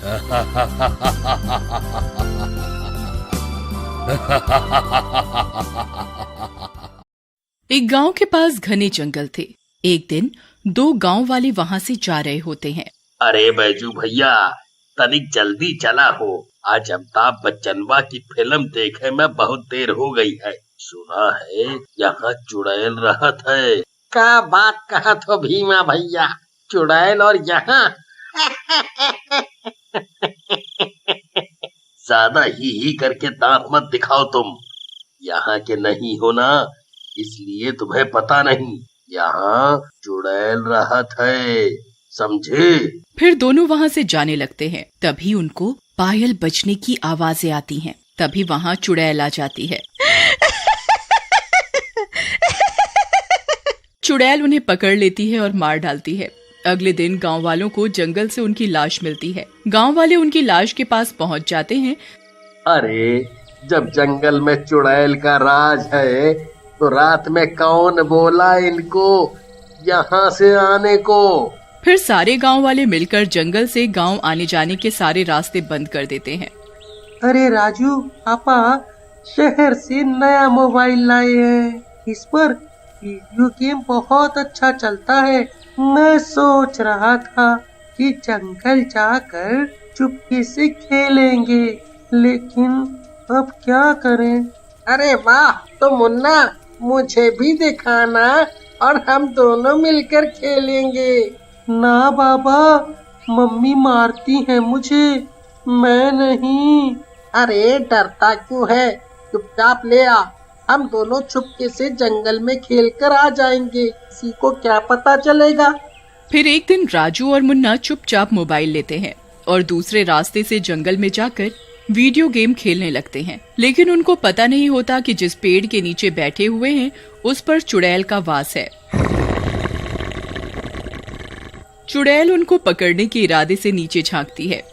एक गांव के पास घने जंगल थे। एक दिन दो गांव वाले वहां से जा रहे होते हैं। अरे बैजू भैया, तनिक जल्दी चला हो। आज अमिताभ बच्चनवा की फिल्म देखे में बहुत देर हो गई है। सुना है यहाँ चुड़ैल रहत है। क्या बात कहा तो भीमा भैया, चुड़ैल और यहाँ ज्यादा ही करके दांत मत दिखाओ तुम। यहाँ के नहीं हो ना, इसलिए तुम्हें पता नहीं। यहाँ चुड़ैल रहत है, समझे? फिर दोनों वहाँ से जाने लगते हैं। तभी उनको पायल बजने की आवाजें आती हैं। तभी वहाँ चुड़ैल आ जाती है। चुड़ैल उन्हें पकड़ लेती है और मार डालती है। अगले दिन गांव वालों को जंगल से उनकी लाश मिलती है। गांव वाले उनकी लाश के पास पहुंच जाते हैं। अरे, जब जंगल में चुड़ैल का राज है तो रात में कौन बोला इनको यहाँ से आने को? फिर सारे गांव वाले मिलकर जंगल से गांव आने जाने के सारे रास्ते बंद कर देते हैं। अरे राजू, पापा शहर से नया मोबाइल लाए हैं। इस पर वीडियो गेम बहुत अच्छा चलता है। मैं सोच रहा था कि जंगल जाकर चुपके से खेलेंगे, लेकिन अब क्या करें? अरे वाह, तो मुन्ना मुझे भी दिखाना और हम दोनों मिलकर खेलेंगे। ना बाबा, मम्मी मारती है मुझे, मैं नहीं। अरे डरता क्यों है, चुपचाप ले आ। हम दोनों चुपके से जंगल में खेलकर आ जाएंगे, किसी को क्या पता चलेगा। फिर एक दिन राजू और मुन्ना चुपचाप मोबाइल लेते हैं और दूसरे रास्ते से जंगल में जाकर वीडियो गेम खेलने लगते हैं। लेकिन उनको पता नहीं होता कि जिस पेड़ के नीचे बैठे हुए हैं उस पर चुड़ैल का वास है। चुड़ैल उनको पकड़ने के इरादे से नीचे झांकती है,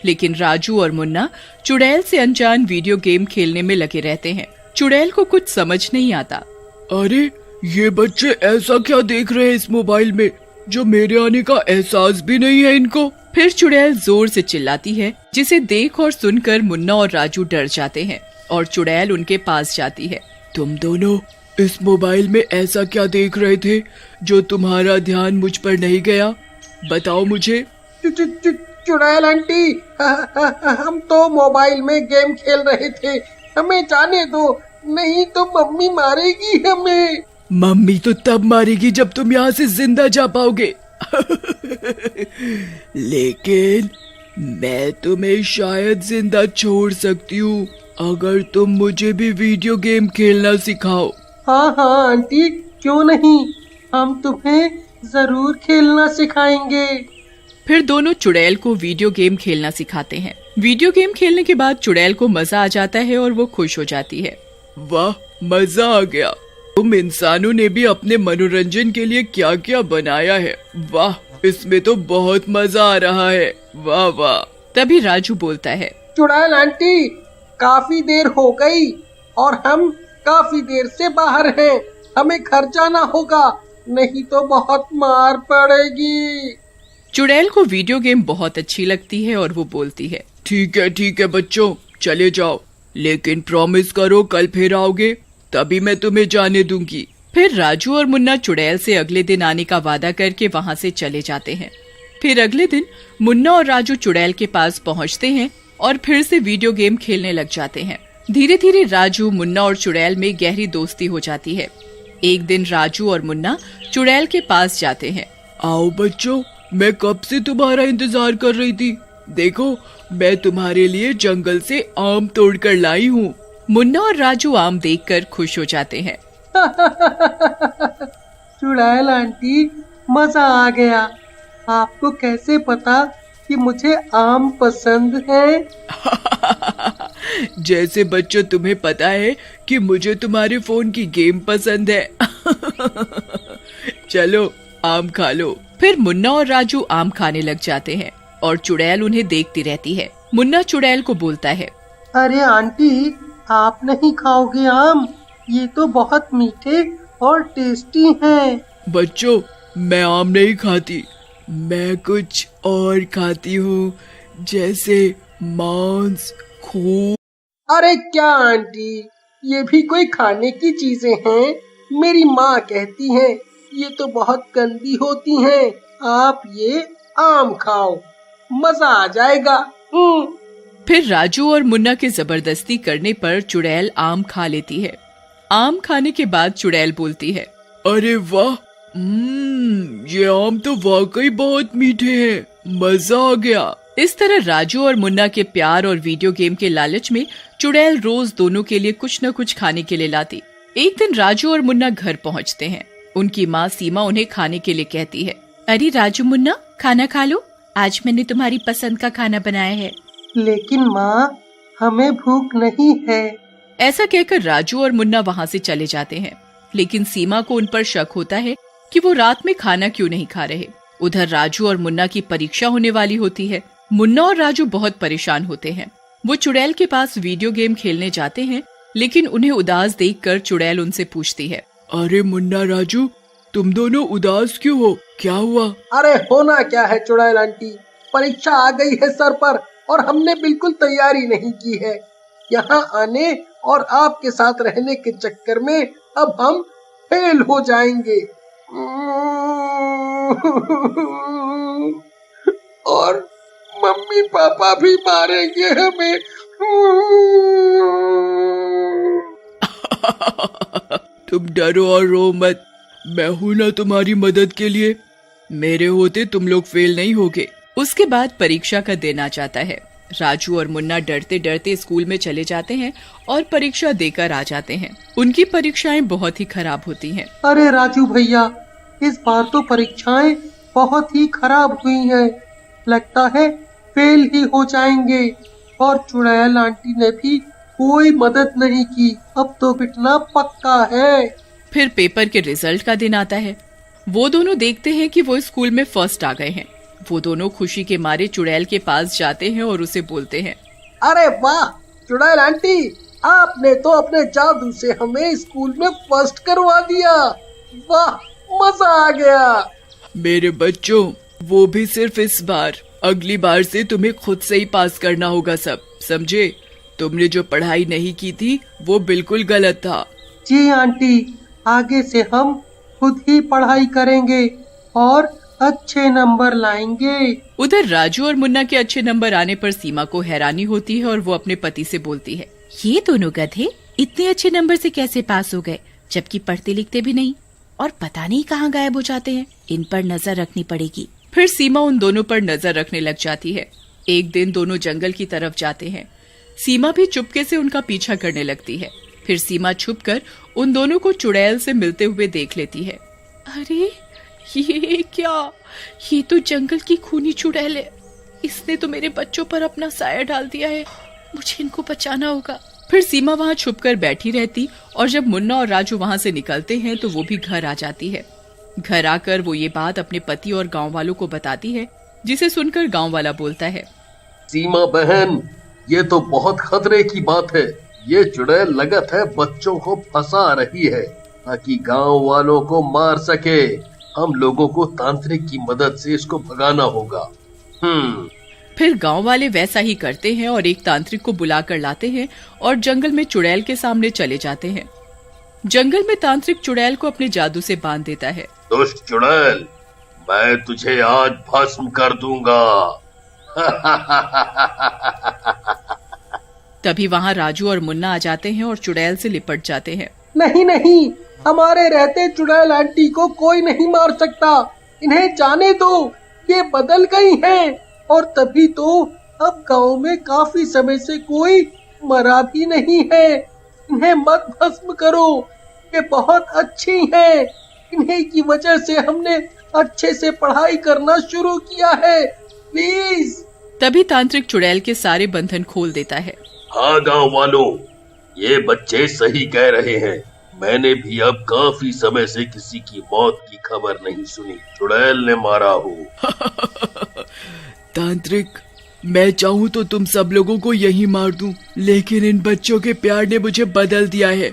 लेकिन राजू और मुन्ना चुड़ैल से अनजान वीडियो गेम खेलने में लगे रहते हैं। चुड़ैल को कुछ समझ नहीं आता। अरे ये बच्चे ऐसा क्या देख रहे हैं इस मोबाइल में जो मेरे आने का एहसास भी नहीं है इनको। फिर चुड़ैल जोर से चिल्लाती है, जिसे देख और सुनकर मुन्ना और राजू डर जाते हैं और चुड़ैल उनके पास जाती है। तुम दोनों इस मोबाइल में ऐसा क्या देख रहे थे जो तुम्हारा ध्यान मुझ पर नहीं गया? बताओ मुझे। चुड़ैल आंटी, हम तो मोबाइल में गेम खेल रहे थे, हमें जाने दो, नहीं तो मम्मी मारेगी हमें। मम्मी तो तब मारेगी जब तुम यहाँ से जिंदा जा पाओगे। लेकिन मैं तुम्हें शायद जिंदा छोड़ सकती हूँ अगर तुम मुझे भी वीडियो गेम खेलना सिखाओ। हाँ हाँ आंटी, क्यों नहीं, हम तुम्हें जरूर खेलना सिखाएंगे। फिर दोनों चुड़ैल को वीडियो गेम खेलना सिखाते हैं। वीडियो गेम खेलने के बाद चुड़ैल को मजा आ जाता है और वो खुश हो जाती है। वाह, मजा आ गया। तुम इंसानों ने भी अपने मनोरंजन के लिए क्या क्या बनाया है। वाह, इसमें तो बहुत मजा आ रहा है। वाह वाह। तभी राजू बोलता है, चुड़ैल आंटी, काफी देर हो गई और हम काफी देर से बाहर हैं, हमें घर जाना होगा, नहीं तो बहुत मार पड़ेगी। चुड़ैल को वीडियो गेम बहुत अच्छी लगती है और वो बोलती है, ठीक है बच्चों, चले जाओ, लेकिन प्रॉमिस करो कल फिर आओगे, तभी मैं तुम्हें जाने दूंगी। फिर राजू और मुन्ना चुड़ैल से अगले दिन आने का वादा करके वहाँ से चले जाते हैं। फिर अगले दिन मुन्ना और राजू चुड़ैल के पास पहुँचते हैं और फिर से वीडियो गेम खेलने लग जाते हैं। धीरे धीरे राजू, मुन्ना और चुड़ैल में गहरी दोस्ती हो जाती है। एक दिन राजू और मुन्ना चुड़ैल के पास जाते हैं। आओ बच्चों, मैं कब से तुम्हारा इंतजार कर रही थी। देखो, मैं तुम्हारे लिए जंगल से आम तोड़कर लाई हूँ। मुन्ना और राजू आम देखकर खुश हो जाते हैं। चुड़ैल आंटी, मजा आ गया। आपको कैसे पता कि मुझे आम पसंद है? जैसे बच्चों तुम्हें पता है कि मुझे तुम्हारे फोन की गेम पसंद है। चलो आम खा लो। फिर मुन्ना और राजू आम खाने लग जाते हैं और चुड़ैल उन्हें देखती रहती है। मुन्ना चुड़ैल को बोलता है, अरे आंटी, आप नहीं खाओगे आम? ये तो बहुत मीठे और टेस्टी हैं। बच्चों, मैं आम नहीं खाती, मैं कुछ और खाती हूँ। जैसे मांस, खून। अरे क्या आंटी, ये भी कोई खाने की चीजें हैं? मेरी माँ कहती है ये तो बहुत गंदी होती हैं। आप ये आम खाओ, मजा आ जाएगा। फिर राजू और मुन्ना के जबरदस्ती करने पर चुड़ैल आम खा लेती है। आम खाने के बाद चुड़ैल बोलती है, अरे वाह, ये आम तो वाकई बहुत मीठे हैं, मजा आ गया। इस तरह राजू और मुन्ना के प्यार और वीडियो गेम के लालच में चुड़ैल रोज दोनों के लिए कुछ न कुछ खाने के लिए लाती। एक दिन राजू और मुन्ना घर पहुंचते हैं। उनकी माँ सीमा उन्हें खाने के लिए कहती है, अरे राजू मुन्ना, खाना खा लो, आज मैंने तुम्हारी पसंद का खाना बनाया है। लेकिन माँ, हमें भूख नहीं है। ऐसा कहकर राजू और मुन्ना वहाँ से चले जाते हैं। लेकिन सीमा को उन पर शक होता है कि वो रात में खाना क्यों नहीं खा रहे। उधर राजू और मुन्ना की परीक्षा होने वाली होती है। मुन्ना और राजू बहुत परेशान होते हैं। वो चुड़ैल के पास वीडियो गेम खेलने जाते हैं, लेकिन उन्हें उदास देखकर चुड़ैल उनसे पूछती है, अरे मुन्ना, राजू, तुम दोनों उदास क्यों हो? क्या हुआ? अरे होना क्या है चुड़ैल आंटी, परीक्षा आ गई है सर पर और हमने बिल्कुल तैयारी नहीं की है। यहाँ आने और आपके साथ रहने के चक्कर में अब हम फेल हो जाएंगे और मम्मी पापा भी मारेंगे हमें। तुम डरो और रो मत, मैं हूं ना तुम्हारी मदद के लिए। मेरे होते तुम लोग फेल नहीं होगे। उसके बाद परीक्षा का दिन आ जाता है। राजू और मुन्ना डरते डरते स्कूल में चले जाते हैं और परीक्षा देकर आ जाते हैं। उनकी परीक्षाएं बहुत ही खराब होती हैं। अरे राजू भैया, इस बार तो परीक्षाएं बहुत ही खराब हुई हैं। लगता है फेल ही हो जाएंगे। और चुड़ैल आंटी ने भी कोई मदद नहीं की। अब तो पिटना पक्का है। फिर पेपर के रिजल्ट का दिन आता है। वो दोनों देखते हैं कि वो स्कूल में फर्स्ट आ गए हैं। वो दोनों खुशी के मारे चुड़ैल के पास जाते हैं और उसे बोलते हैं, अरे वाह चुड़ैल आंटी, आपने तो अपने जादू से हमें स्कूल में फर्स्ट करवा दिया। वाह, मजा आ गया। मेरे बच्चों, वो भी सिर्फ इस बार। अगली बार से तुम्हें खुद से ही पास करना होगा सब, समझे? तुमने जो पढ़ाई नहीं की थी वो बिल्कुल गलत था। जी आंटी, आगे से हम खुद ही पढ़ाई करेंगे और अच्छे नंबर लाएंगे। उधर राजू और मुन्ना के अच्छे नंबर आने पर सीमा को हैरानी होती है और वो अपने पति से बोलती है, ये दोनों गधे इतने अच्छे नंबर से कैसे पास हो गए, जबकि पढ़ते लिखते भी नहीं और पता नहीं कहाँ गायब हो जाते हैं। इन पर नजर रखनी पड़ेगी। फिर सीमा उन दोनों पर नजर रखने लग जाती है। एक दिन दोनों जंगल की तरफ जाते हैं। सीमा भी चुपके से उनका पीछा करने लगती है। फिर सीमा छुपकर उन दोनों को चुड़ैल से मिलते हुए देख लेती है। अरे ये क्या, ये तो जंगल की खूनी चुड़ैल है। इसने तो मेरे बच्चों पर अपना साया डाल दिया है। मुझे इनको बचाना होगा। फिर सीमा वहाँ छुपकर बैठी रहती और जब मुन्ना और राजू वहाँ से निकलते हैं तो वो भी घर आ जाती है। घर आकर वो ये बात अपने पति और गांव वालों को बताती है, जिसे सुनकर गांव वाला बोलता है, सीमा बहन, ये तो बहुत खतरे की बात है। ये चुड़ैल लगत है बच्चों को फंसा रही है ताकि गांव वालों को मार सके। हम लोगों को तांत्रिक की मदद से इसको भगाना होगा। फिर गांव वाले वैसा ही करते हैं और एक तांत्रिक को बुलाकर लाते हैं और जंगल में चुड़ैल के सामने चले जाते हैं। जंगल में तांत्रिक चुड़ैल को अपने जादू से बांध देता है। दुष्ट चुड़ैल, मैं तुझे आज भस्म कर दूंगा। तभी वहाँ राजू और मुन्ना आ जाते हैं और चुड़ैल से लिपट जाते हैं। नहीं नहीं, हमारे रहते चुड़ैल आंटी को कोई नहीं मार सकता। इन्हें जाने दो, ये बदल गई हैं। और तभी तो अब गांव में काफी समय से कोई मरा भी नहीं है। इन्हें मत भस्म करो, ये बहुत अच्छी हैं। इन्हीं की वजह से हमने अच्छे से पढ़ाई करना शुरू किया है। प्लीज। तभी तांत्रिक चुड़ैल के सारे बंधन खोल देता है। हाँ गांव वालों, ये बच्चे सही कह रहे हैं। मैंने भी अब काफी समय से किसी की मौत की खबर नहीं सुनी। चुड़ैल ने मारा हो। तांत्रिक, मैं चाहूँ तो तुम सब लोगों को यही मार दूं, लेकिन इन बच्चों के प्यार ने मुझे बदल दिया है।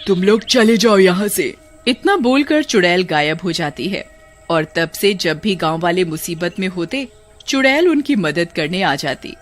तुम लोग चले जाओ यहाँ से। इतना बोलकर चुड़ैल गायब हो जाती है और तब से जब भी गांव वाले मुसीबत में होते, चुड़ैल उनकी मदद करने आ जाती